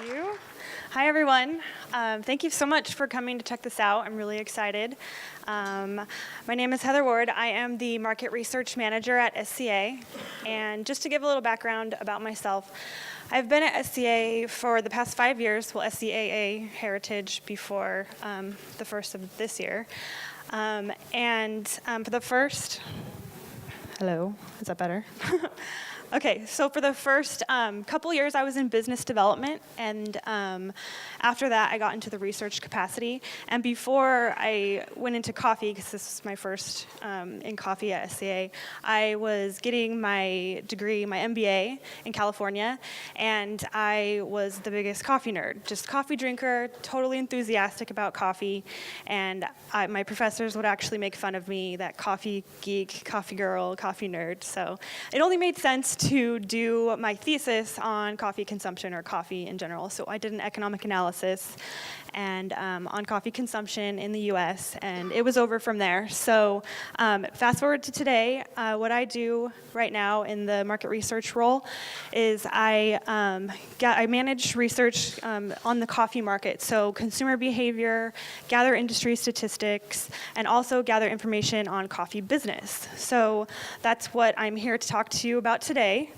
you. Hi, everyone. Thank you so much for coming to check this out. I'm really excited. My name is Heather Ward. I am the Market Research Manager at SCA. And just to give a little background about myself, I've been at SCA for the past 5 years, well, SCAA Heritage before the first of this year. For the first, hello, is that better? Okay, so for the first couple years, I was in business development, and after that, I got into the research capacity. And before I went into coffee, because this was my first in coffee at SCA, I was getting my degree, my MBA in California, and I was the biggest coffee nerd, just coffee drinker, totally enthusiastic about coffee, and my professors would actually make fun of me, that coffee geek, coffee girl, coffee nerd. So it only made sense to do my thesis on coffee consumption or coffee in general. So I did an economic analysis and on coffee consumption in the US, and it was over from there. So fast forward to today, what I do right now in the market research role is I manage research on the coffee market, so consumer behavior, gather industry statistics, and also gather information on coffee business. So that's what I'm here to talk to you about today,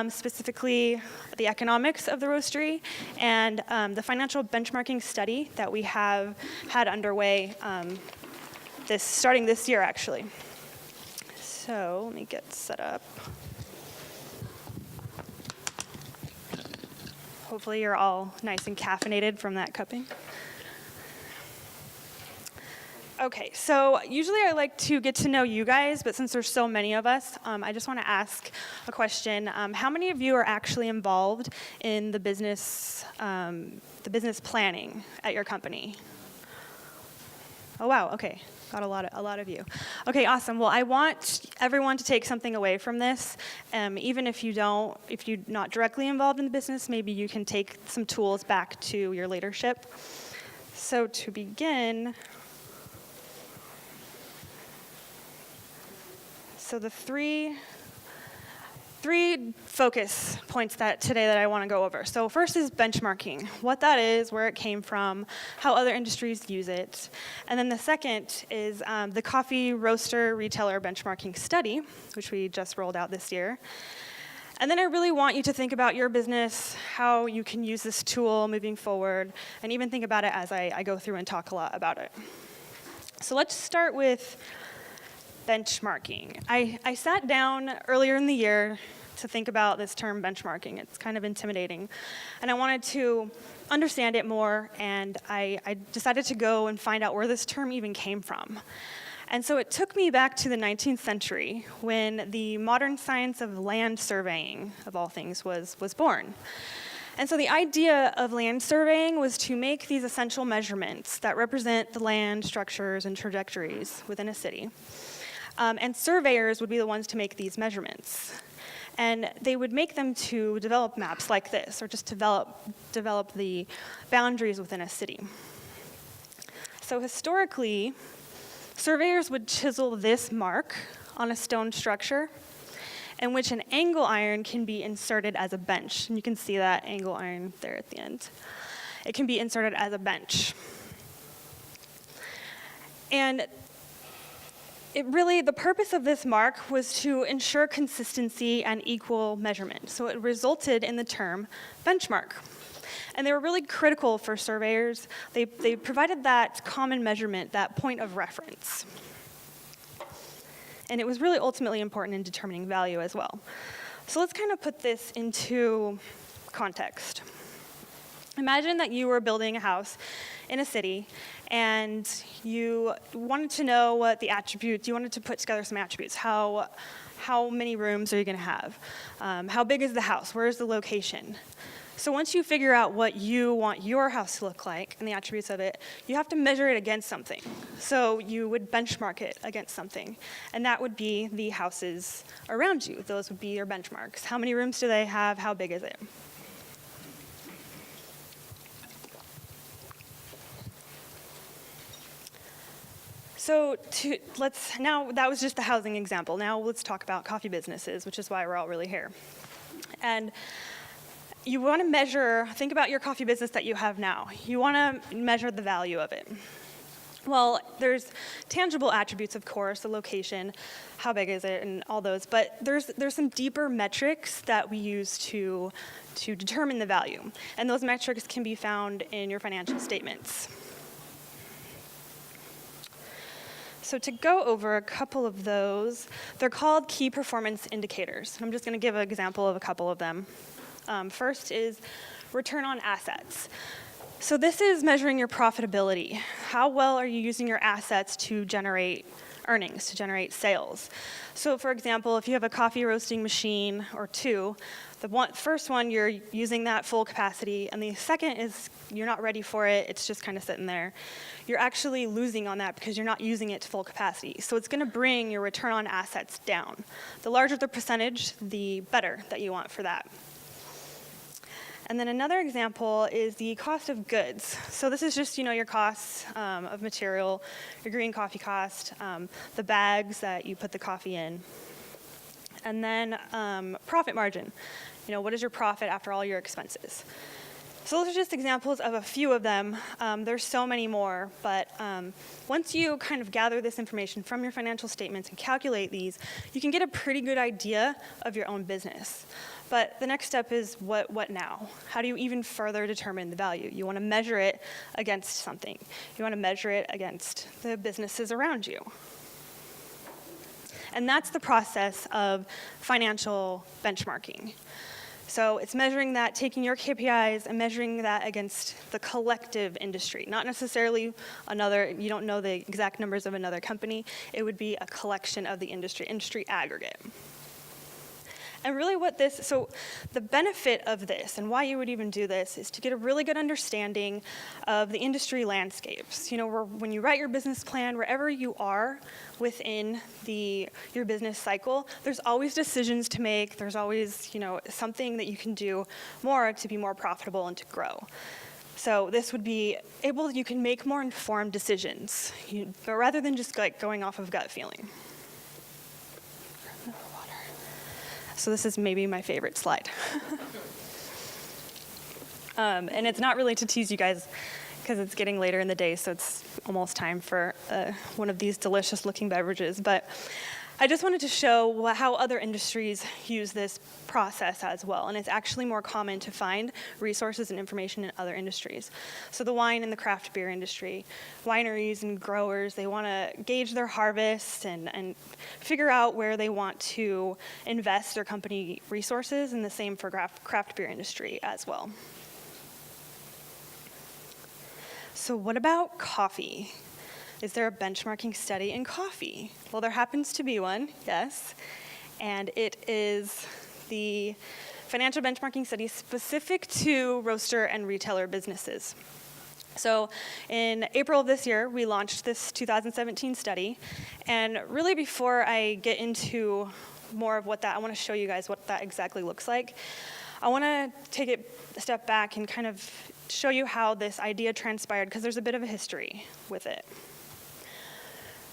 specifically the economics of the roastery and the financial benchmarking study that we have had underway starting this year, actually. So let me get set up. Hopefully you're all nice and caffeinated from that cupping. Okay, so usually I like to get to know you guys, but since there's so many of us, I just want to ask a question. How many of you are actually involved in the business planning at your company? Oh wow, okay, got a lot of you. Okay, awesome. Well, I want everyone to take something away from this. Even if you're not directly involved in the business, maybe you can take some tools back to your leadership. So to begin, so the three focus points today that I want to go over. So first is benchmarking, what that is, where it came from, how other industries use it. And then the second is the coffee roaster retailer benchmarking study, which we just rolled out this year. And then I really want you to think about your business, how you can use this tool moving forward, and even think about it as I go through and talk a lot about it. So let's start with benchmarking. I sat down earlier in the year to think about this term benchmarking. It's kind of intimidating. And I wanted to understand it more, and I decided to go and find out where this term even came from. And so it took me back to the 19th century when the modern science of land surveying, of all things, was born. And so the idea of land surveying was to make these essential measurements that represent the land structures and trajectories within a city. And surveyors would be the ones to make these measurements. And they would make them to develop maps like this, or just develop the boundaries within a city. So historically, surveyors would chisel this mark on a stone structure in which an angle iron can be inserted as a bench. And you can see that angle iron there at the end. It can be inserted as a bench. And the purpose of this mark was to ensure consistency and equal measurement. So it resulted in the term benchmark. And they were really critical for surveyors. They provided that common measurement, that point of reference. And it was really ultimately important in determining value as well. So let's kind of put this into context. Imagine that you were building a house in a city, and you wanted to know what the attributes, you wanted to put together some attributes. How many rooms are you going to have? How big is the house? Where is the location? So once you figure out what you want your house to look like and the attributes of it, you have to measure it against something. So you would benchmark it against something, and that would be the houses around you. Those would be your benchmarks. How many rooms do they have? How big is it? So now that was just the housing example. Now let's talk about coffee businesses, which is why we're all really here. And you want to measure, think about your coffee business that you have now. You want to measure the value of it. Well, there's tangible attributes, of course, the location, how big is it, and all those, but there's some deeper metrics that we use to determine the value, and those metrics can be found in your financial statements. So to go over a couple of those, they're called key performance indicators. I'm just going to give an example of a couple of them. First is return on assets. So this is measuring your profitability. How well are you using your assets to generate earnings, to generate sales? So for example, if you have a coffee roasting machine or two, the first one, you're using that full capacity, and the second is you're not ready for it, it's just kind of sitting there. You're actually losing on that because you're not using it to full capacity. So it's going to bring your return on assets down. The larger the percentage, the better that you want for that. And then another example is the cost of goods. So this is just, your costs of material, your green coffee cost, the bags that you put the coffee in. And then profit margin. What is your profit after all your expenses? So those are just examples of a few of them. There's so many more, but once you kind of gather this information from your financial statements and calculate these, you can get a pretty good idea of your own business. But the next step is what now? How do you even further determine the value? You want to measure it against something. You want to measure it against the businesses around you. And that's the process of financial benchmarking. So it's measuring that, taking your KPIs and measuring that against the collective industry, not necessarily you don't know the exact numbers of another company. It would be a collection of the industry aggregate. And really so the benefit of this and why you would even do this is to get a really good understanding of the industry landscapes. When you write your business plan, wherever you are within your business cycle, there's always decisions to make. There's always, something that you can do more to be more profitable and to grow. So this would be you can make more informed decisions, but rather than just going off of gut feeling. So this is maybe my favorite slide. And it's not really to tease you guys because it's getting later in the day, so it's almost time for one of these delicious looking beverages. But I just wanted to show how other industries use this process as well. And it's actually more common to find resources and information in other industries. So the wine and the craft beer industry, wineries and growers, they want to gauge their harvest and figure out where they want to invest their company resources, and the same for craft beer industry as well. So what about coffee? Is there a benchmarking study in coffee? Well, there happens to be one, yes, and it is the financial benchmarking study specific to roaster and retailer businesses. So in April of this year, we launched this 2017 study, and really before I get into more of I want to show you guys what that exactly looks like. I want to take it a step back and kind of show you how this idea transpired, because there's a bit of a history with it.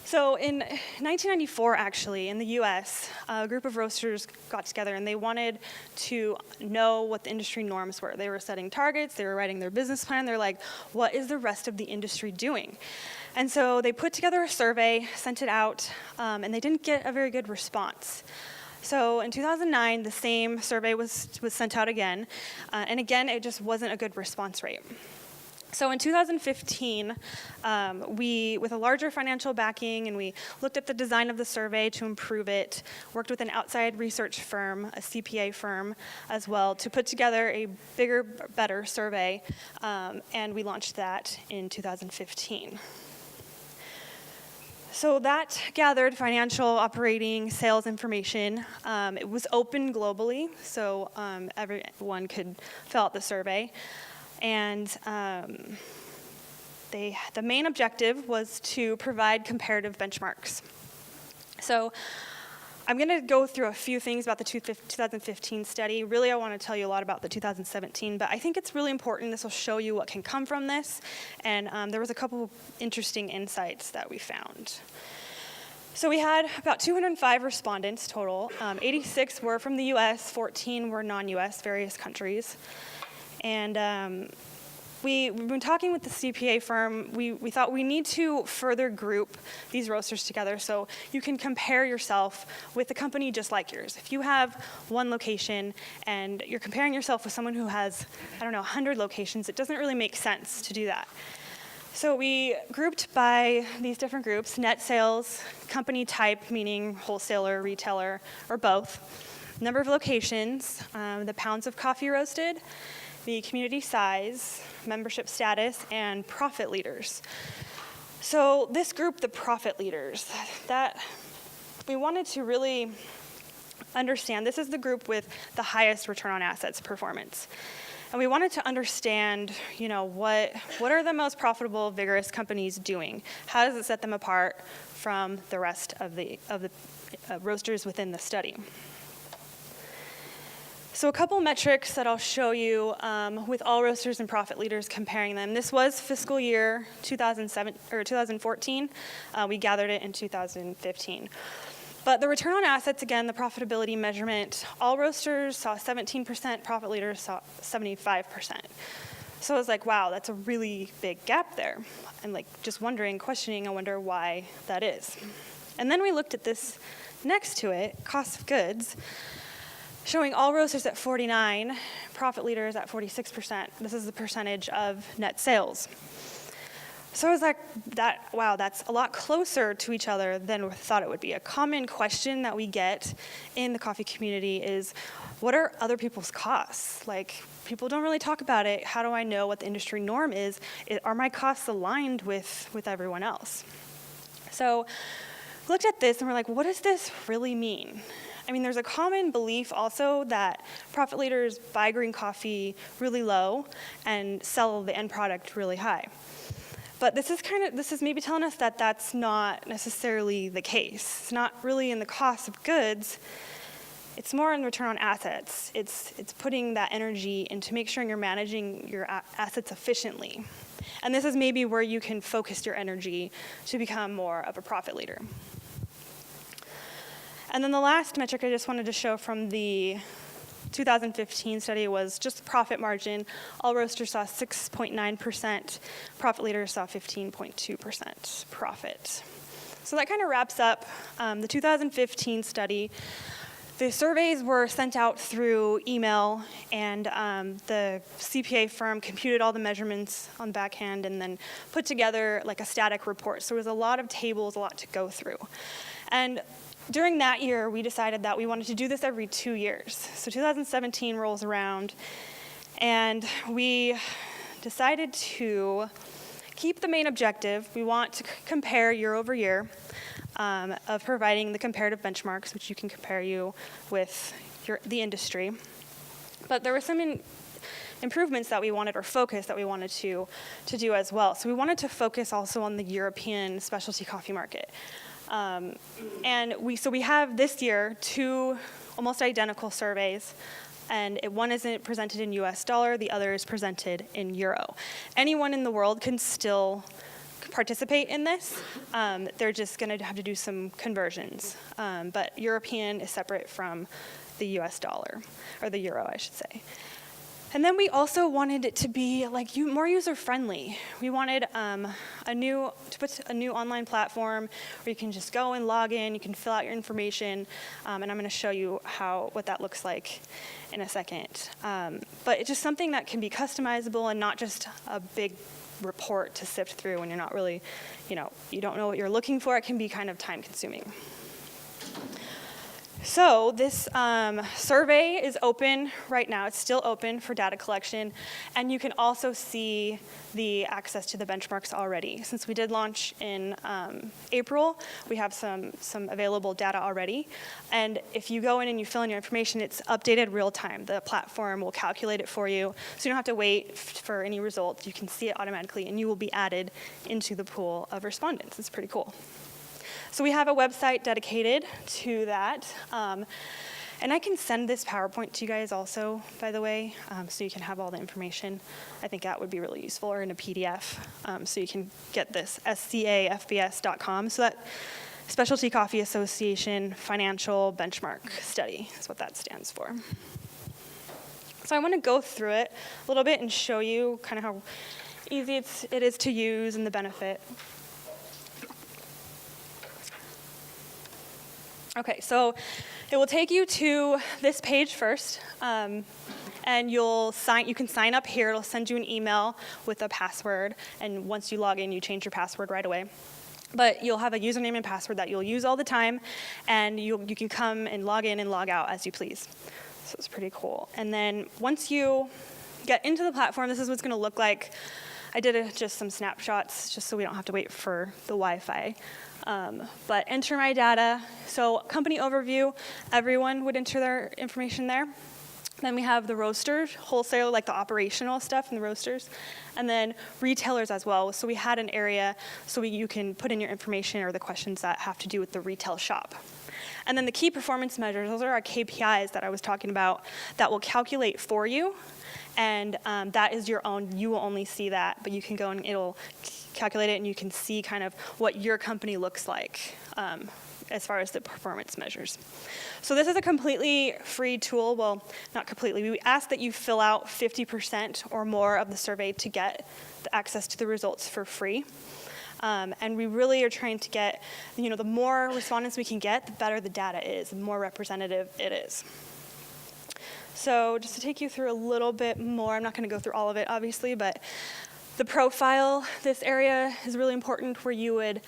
So in 1994, actually, in the US, a group of roasters got together and they wanted to know what the industry norms were. They were setting targets, they were writing their business plan, they're like, what is the rest of the industry doing? And so they put together a survey, sent it out, and they didn't get a very good response. So in 2009, the same survey was sent out again, and again, it just wasn't a good response rate. So in 2015, we, with a larger financial backing, and we looked at the design of the survey to improve it, worked with an outside research firm, a CPA firm as well, to put together a bigger, better survey, and we launched that in 2015. So that gathered financial, operating, sales information. It was open globally, so everyone could fill out the survey. And the main objective was to provide comparative benchmarks. So I'm going to go through a few things about the 2015 study. Really, I want to tell you a lot about the 2017, but I think it's really important. This will show you what can come from this. And there was a couple interesting insights that we found. So we had about 205 respondents total. 86 were from the US, 14 were non-US, various countries. And we've been talking with the CPA firm. We thought we need to further group these roasters together so you can compare yourself with a company just like yours. If you have one location and you're comparing yourself with someone who has, 100 locations, it doesn't really make sense to do that. So we grouped by these different groups: net sales, company type, meaning wholesaler, retailer, or both, number of locations, the pounds of coffee roasted, the community size, membership status, and profit leaders. So this group, the profit leaders, that we wanted to really understand, this is the group with the highest return on assets performance. And we wanted to understand, what are the most profitable, vigorous companies doing? How does it set them apart from the rest of the roasters within the study? So a couple metrics that I'll show you with all roasters and profit leaders, comparing them. This was fiscal year 2014. We gathered it in 2015. But the return on assets, again, the profitability measurement, all roasters saw 17%, profit leaders saw 75%. So I was like, wow, that's a really big gap there. I'm just questioning, I wonder why that is. And then we looked at this next to it, cost of goods, showing all roasters at 49, profit leaders at 46%. This is the percentage of net sales. So I was like, wow, that's a lot closer to each other than we thought it would be. A common question that we get in the coffee community is, what are other people's costs? People don't really talk about it. How do I know what the industry norm is? Are my costs aligned with everyone else? So we looked at this and we're like, what does this really mean? There's a common belief also that profit leaders buy green coffee really low and sell the end product really high. But this is maybe telling us that that's not necessarily the case. It's not really in the cost of goods. It's more in return on assets. It's putting that energy into make sure you're managing your assets efficiently. And this is maybe where you can focus your energy to become more of a profit leader. And then the last metric I just wanted to show from the 2015 study was just profit margin. All roasters saw 6.9%, profit leaders saw 15.2% profit. So that kind of wraps up the 2015 study. The surveys were sent out through email, and the CPA firm computed all the measurements on the back end and then put together a static report. So there was a lot of tables, a lot to go through. And during that year, we decided that we wanted to do this every 2 years. So 2017 rolls around, and we decided to keep the main objective. We want to compare year over year of providing the comparative benchmarks, which you can compare you with the industry. But there were some improvements that we wanted, or focus that we wanted to do as well. So we wanted to focus also on the European specialty coffee market. And we have this year 2 almost identical surveys, and one isn't presented in US dollar, the other is presented in euro. Anyone in the world can still participate in this. They're just going to have to do some conversions. But European is separate from the US dollar, or the euro, I should say. And then we also wanted it to be more user-friendly. We wanted to put a new online platform where you can just go and log in, you can fill out your information, and I'm going to show you what that looks like in a second. But it's just something that can be customizable and not just a big report to sift through when you're not really, you don't know what you're looking for. It can be kind of time-consuming. So this survey is open right now. It's still open for data collection, and you can also see the access to the benchmarks already. Since we did launch in April, we have some available data already. And if you go in and you fill in your information, it's updated real time. The platform will calculate it for you, so you don't have to wait for any results. You can see it automatically, and you will be added into the pool of respondents. It's pretty cool. So we have a website dedicated to that. And I can send this PowerPoint to you guys also, by the way, so you can have all the information. I think that would be really useful, or in a PDF, so you can get this, scafbs.com. So Specialty Coffee Association Financial Benchmark Study is what that stands for. So I want to go through it a little bit and show you kind of how easy it is to use and the benefit. Okay, so it will take you to this page first, and you can sign up here. It'll send you an email with a password, and once you log in, you change your password right away. But you'll have a username and password that you'll use all the time, and you can come and log in and log out as you please. So it's pretty cool. And then once you get into the platform, this is what it's going to look like. I did just some snapshots just so we don't have to wait for the Wi-Fi. But enter my data. So company overview, everyone would enter their information there. Then we have the roasters, wholesaler, like the operational stuff in the roasters, and then retailers as well. So we had an area so you can put in your information or the questions that have to do with the retail shop. And then the key performance measures, those are our KPIs that I was talking about that will calculate for you. And that is your own, you will only see that, but you can go and it'll calculate it and you can see kind of what your company looks like as far as the performance measures. So this is a completely free tool. Well, not completely. We ask that you fill out 50% or more of the survey to get the access to the results for free. And we really are trying to get, the more respondents we can get, the better the data is, the more representative it is. So just to take you through a little bit more, I'm not going to go through all of it, obviously, but the profile, this area is really important where you would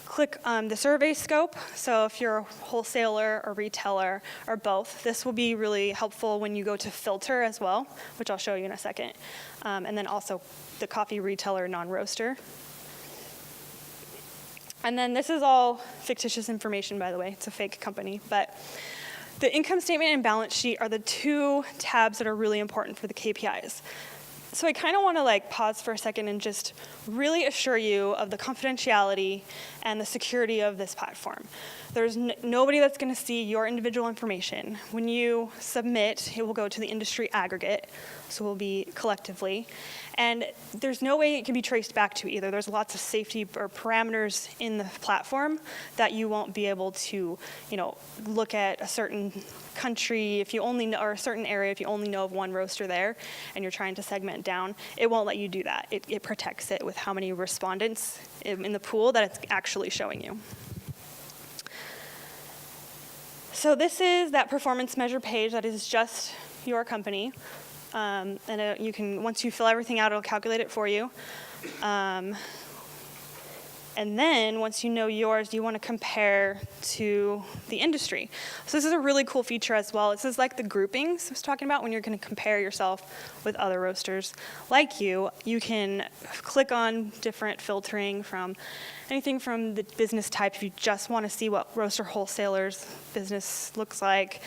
click the survey scope. So if you're a wholesaler or retailer or both, this will be really helpful when you go to filter as well, which I'll show you in a second. And then also the coffee retailer non-roaster. And then this is all fictitious information, by the way. It's a fake company. But the income statement and balance sheet are the two tabs that are really important for the KPIs. So I kind of want to pause for a second and just really assure you of the confidentiality and the security of this platform. There's nobody that's going to see your individual information. When you submit, it will go to the industry aggregate, so it will be collectively. And there's no way it can be traced back to either. There's lots of safety or parameters in the platform that you won't be able to, look at a certain country if you only know, or a certain area if you only know of one roaster there and you're trying to segment down. It won't let you do that. It protects it with how many respondents in the pool that it's actually showing you. So this is that performance measure page that is just your company. And you can, once you fill everything out, it'll calculate it for you. And then once you know yours, you want to compare to the industry. So this is a really cool feature as well. This is like the groupings I was talking about when you're going to compare yourself with other roasters like you. You can click on different filtering from anything from the business type if you just want to see what roaster wholesalers business looks like,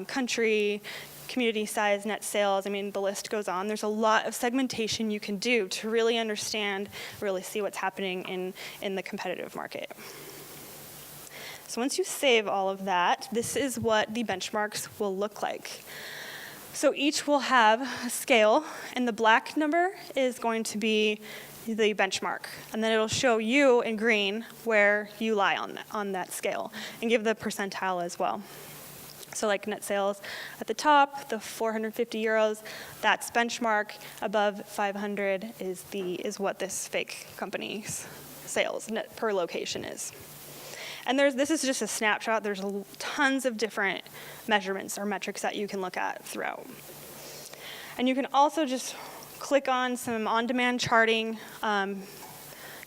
country, community size, net sales, the list goes on. There's a lot of segmentation you can do to really understand, really see what's happening in the competitive market. So once you save all of that, this is what the benchmarks will look like. So each will have a scale, and the black number is going to be the benchmark, and then it'll show you in green where you lie on that scale, and give the percentile as well. So like net sales at the top, the 450 euros, that's benchmark. Above 500 is what this fake company's sales net per location is. And this is just a snapshot. There's tons of different measurements or metrics that you can look at throughout. And you can also just click on some on-demand charting.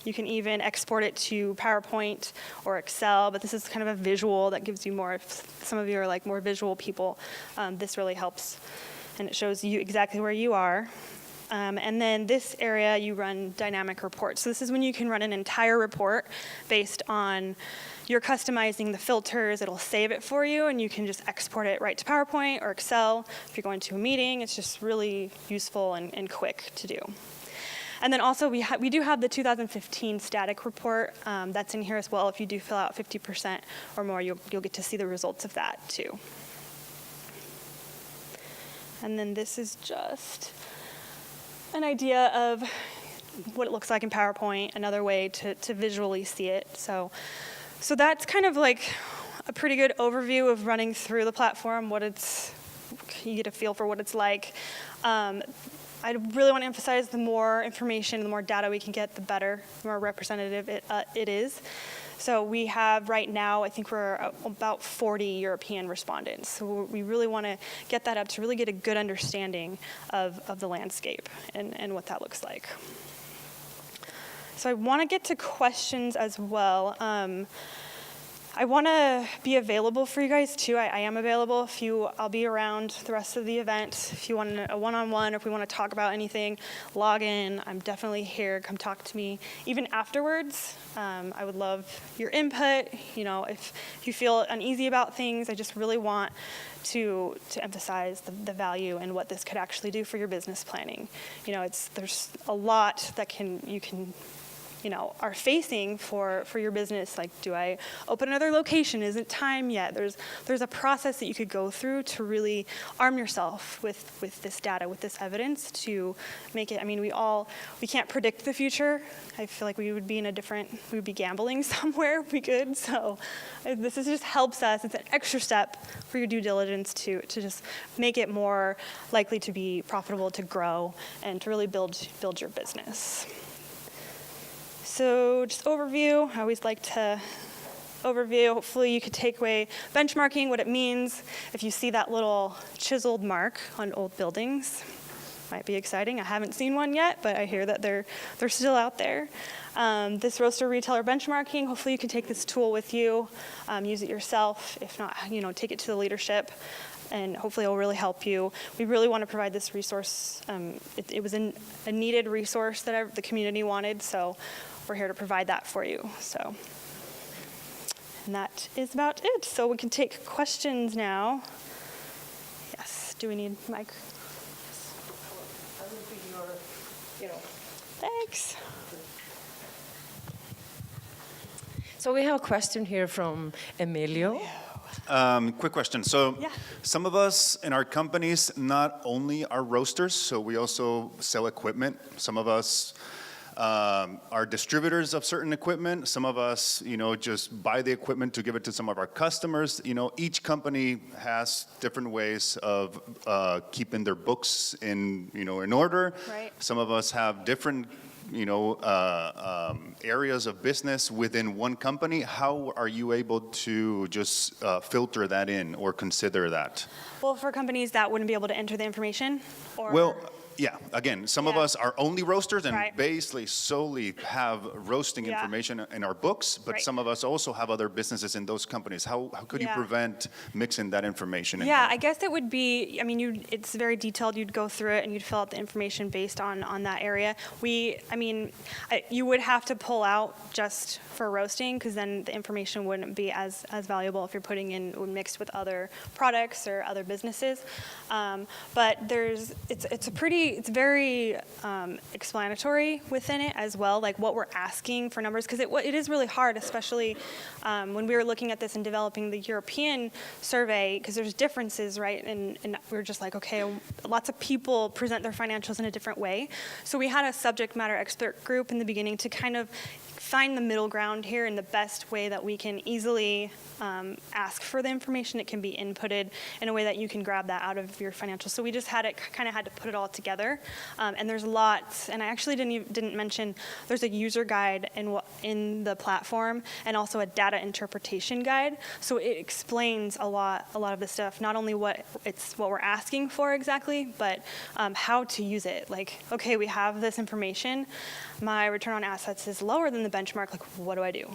You can even export it to PowerPoint or Excel, but this is kind of a visual that gives you more. If some of you are more visual people, this really helps, and it shows you exactly where you are. And then this area, you run dynamic reports. So this is when you can run an entire report based on you're customizing the filters. It'll save it for you, and you can just export it right to PowerPoint or Excel. If you're going to a meeting, it's just really useful and quick to do. And then also we do have the 2015 static report that's in here as well. If you do fill out 50% or more, you'll get to see the results of that too. And then this is just an idea of what it looks like in PowerPoint, another way to visually see it. So So that's kind of like a pretty good overview of running through the platform, you get a feel for what it's like. I really want to emphasize the more information, the more data we can get, the better, the more representative it is. So we have right now, I think we're about 40 European respondents. So we really want to get that up to really get a good understanding of the landscape and what that looks like. So I want to get to questions as well. I want to be available for you guys too. I am available. I'll be around the rest of the event. If you want a one-on-one, or if we want to talk about anything, log in. I'm definitely here. Come talk to me. Even afterwards, I would love your input. You know, if you feel uneasy about things, I just really want to emphasize the value and what this could actually do for your business planning. You know, there's a lot that you can are facing for your business. Like, do I open another location? Isn't time yet? There's a process that you could go through to really arm yourself with this data, with this evidence to make it. I mean, we can't predict the future. I feel like we would be gambling somewhere. We could. So this just helps us. It's an extra step for your due diligence to just make it more likely to be profitable, to grow, and to really build your business. So just overview, I always like to overview. Hopefully you could take away benchmarking, what it means. If you see that little chiseled mark on old buildings, might be exciting. I haven't seen one yet, but I hear that they're still out there. This roaster retailer benchmarking, hopefully you can take this tool with you, use it yourself. If not, take it to the leadership, and hopefully it will really help you. We really want to provide this resource. It was a needed resource that the community wanted, so we're here to provide that for you. So, and that is about it. So we can take questions now. Yes, do we need mic? Thanks. So we have a question here from Emilio. Quick question. So some of us in our companies not only are roasters, so we also sell equipment. Some of us are distributors of certain equipment. Some of us, just buy the equipment to give it to some of our customers. Each company has different ways of keeping their books in order. Right. Some of us have different areas of business within one company. How are you able to just filter that in or consider that? Well, for companies that wouldn't be able to enter the information, or well, yeah, again, some of us are only roasters and Right. basically solely have roasting information in our books, but Right. some of us also have other businesses in those companies. How could you prevent mixing that information in? Yeah, I guess it would be, it's very detailed. You'd go through it and you'd fill out the information based on that area. You would have to pull out just for roasting, because then the information wouldn't be as valuable if you're putting in mixed with other products or other businesses. But it's very explanatory within it as well, like what we're asking for numbers, because it is really hard, especially when we were looking at this and developing the European survey, because there's differences, right? And we were just like, okay, lots of people present their financials in a different way. So we had a subject matter expert group in the beginning to kind of find the middle ground here in the best way that we can easily ask for the information. It can be inputted in a way that you can grab that out of your financials. So we just had to put it all together. And there's lots, and I actually didn't mention, there's a user guide in the platform, and also a data interpretation guide. So it explains a lot of the stuff, not only what we're asking for exactly, but how to use it. Like, okay, we have this information. My return on assets is lower than the benchmark. Like, what do I do?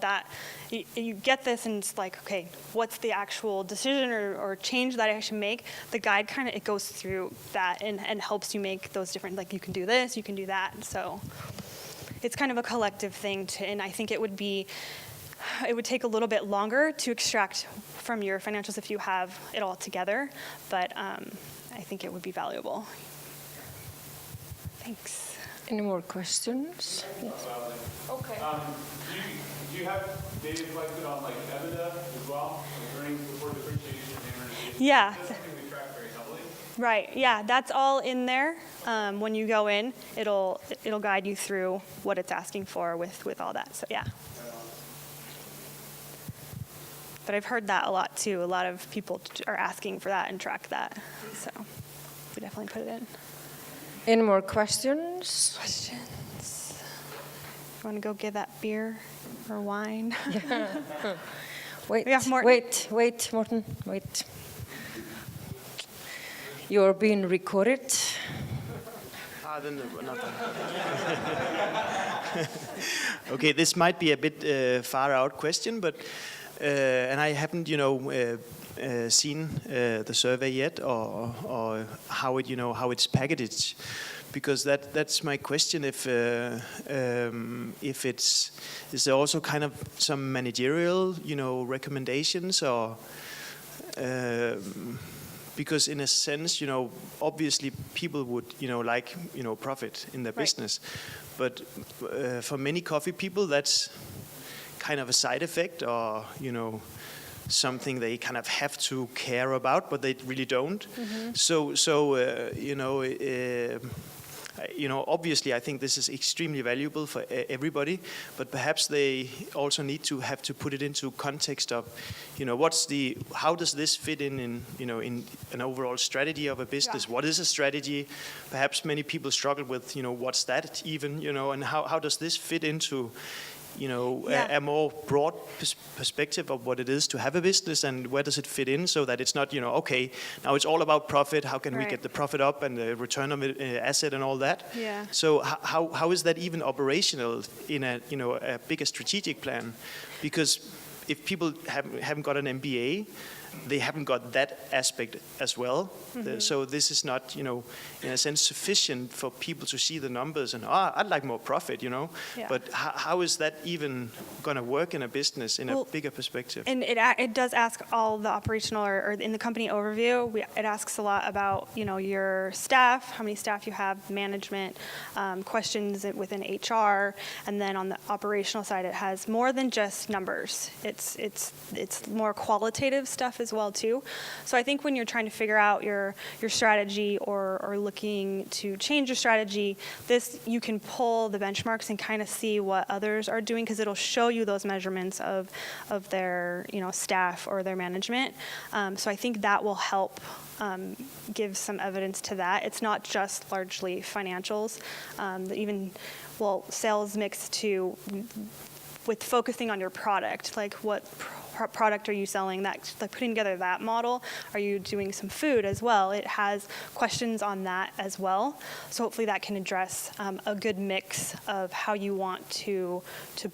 That you get this, and it's like, okay, what's the actual decision or change that I should make? The guide it goes through that and helps you make those different, like, you can do this, you can do that. So it's kind of a collective thing, and I think it would take a little bit longer to extract from your financials if you have it all together, but I think it would be valuable. Thanks. Any more questions? Yes. Okay. Do you have data collected on EBITDA as well, like earnings before depreciation and amortization? Yeah. That's something we track very heavily. Right. Yeah, that's all in there. When you go in, it'll guide you through what it's asking for with all that. So yeah. But I've heard that a lot too. A lot of people are asking for that and track that. So we definitely put it in. Any more questions? Questions? You want to go get that beer or wine? Wait, Yeah, Morten. wait, Morten, wait. You're being recorded. Okay, this might be a bit far out question, but and I haven't, seen the survey yet, or how it, how it's packaged, because that's my question. If is there also kind of some managerial, recommendations, or because in a sense, obviously people would, like, profit in their business, but for many coffee people, that's kind of a side effect, or, something they kind of have to care about, but they really don't. So obviously, I think this is extremely valuable for everybody, but perhaps they also need to have to put it into context of, how does this fit in an overall strategy of a business? Yeah. What is a strategy? Perhaps many people struggle with, what's that even, and how does this fit into, a more broad perspective of what it is to have a business, and where does it fit in, so that it's not, okay, now it's all about profit. How can we get the profit up and the return on asset and all that? Yeah. So how is that even operational in a a bigger strategic plan? Because if people haven't got an MBA, they haven't got that aspect as well. So this is not, in a sense, sufficient for people to see the numbers and, I'd like more profit, Yeah. But how is that even going to work in a business in a bigger perspective? And it does ask all the operational, or in the company overview, it asks a lot about, your staff, how many staff you have, management, questions within HR, and then on the operational side, it has more than just numbers. It's more qualitative stuff as well too. So I think when you're trying to figure out your strategy, or looking to change your strategy, you can pull the benchmarks and kind of see what others are doing, because it'll show you those measurements of their staff or their management. So I think that will help give some evidence to that. It's not just largely financials, sales mix too, with focusing on your product, like what product are you selling, that, like putting together that model. Are you doing some food as well? It has questions on that as well. So hopefully that can address a good mix of how you want to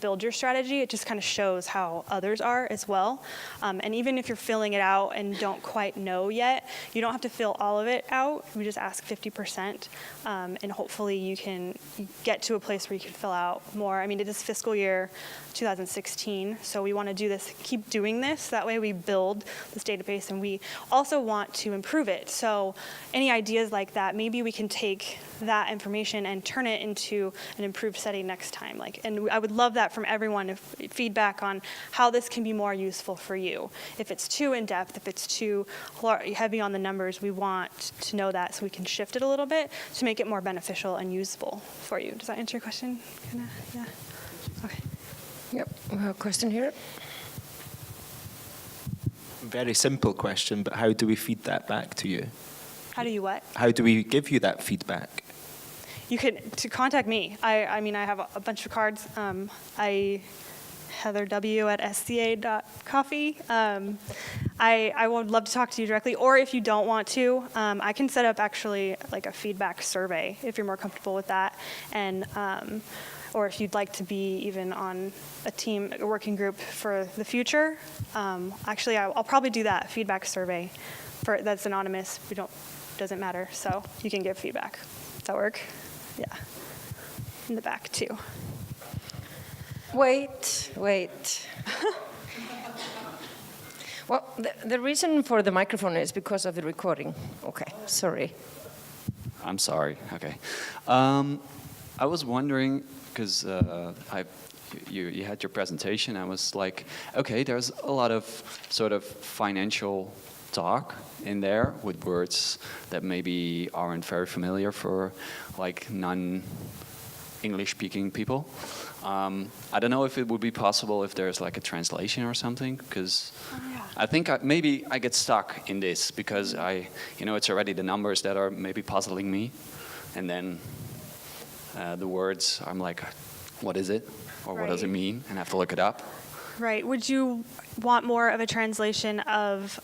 build your strategy. It just kind of shows how others are as well. And even if you're filling it out and don't quite know yet, you don't have to fill all of it out. We just ask 50%, and hopefully you can get to a place where you can fill out more. I mean, it is fiscal year 2016, so we want to do this, keep doing this. That way we build this database, and we also want to improve it. So any ideas like that, maybe we can take that information and turn it into an improved setting next time. And I would love that from everyone, if feedback on how this can be more useful for you. If it's too in-depth, if it's too heavy on the numbers, we want to know that so we can shift it a little bit to make it more beneficial and usable for you. Does that answer your question? Yeah. Okay. Yep, we have a question here. Very simple question, but how do we feed that back to you? How do you what? How do we give you that feedback? You can contact me. I mean, I have a bunch of cards. Heather W at SCA.coffee. I would love to talk to you directly, or if you don't want to, I can set up actually like a feedback survey if you're more comfortable with that, and or if you'd like to be even on a working group for the future. Actually, I'll probably do that feedback survey that's anonymous. Doesn't matter, so you can give feedback. Does that work? Yeah. In the back too. Wait. Well, the reason for the microphone is because of the recording. Okay, sorry. I'm sorry. Okay. I was wondering, because you had your presentation, I was like, okay, there's a lot of sort of financial talk in there with words that maybe aren't very familiar for like English-speaking people. I don't know if it would be possible if there's like a translation or something, because I think maybe I get stuck in this because it's already the numbers that are maybe puzzling me, and then the words, I'm like, what is it? Or what does it mean? And I have to look it up. Right. Would you want more of a translation of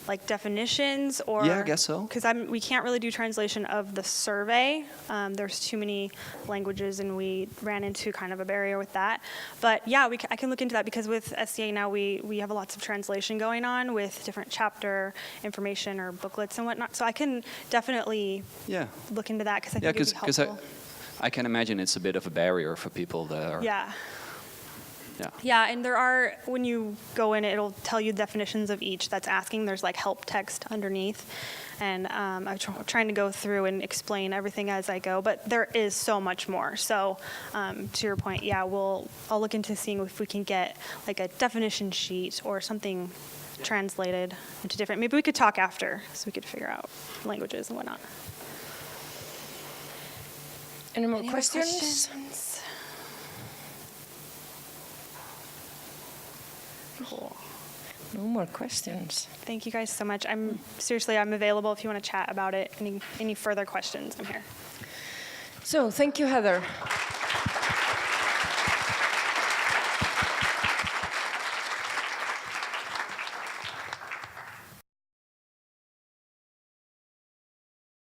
like definitions, or? Yeah, I guess so. Because we can't really do translation of the survey. There's too many languages, and we ran into kind of a barrier with that. But yeah, I can look into that, because with SCA now we have lots of translation going on with different chapter information or booklets and whatnot. So I can definitely look into that, because I think it would be helpful. I can imagine it's a bit of a barrier for people that are. Yeah, and there are, when you go in, it'll tell you definitions of each that's asking. There's like help text underneath. And I'm trying to go through and explain everything as I go, but there is so much more. So to your point, I'll look into seeing if we can get like a definition sheet or something translated into different, maybe we could talk after so we could figure out languages and whatnot. Any more Any other questions? Cool. No more questions. Thank you guys so much. I'm available if you want to chat about it. Any further questions, I'm here. So thank you, Heather.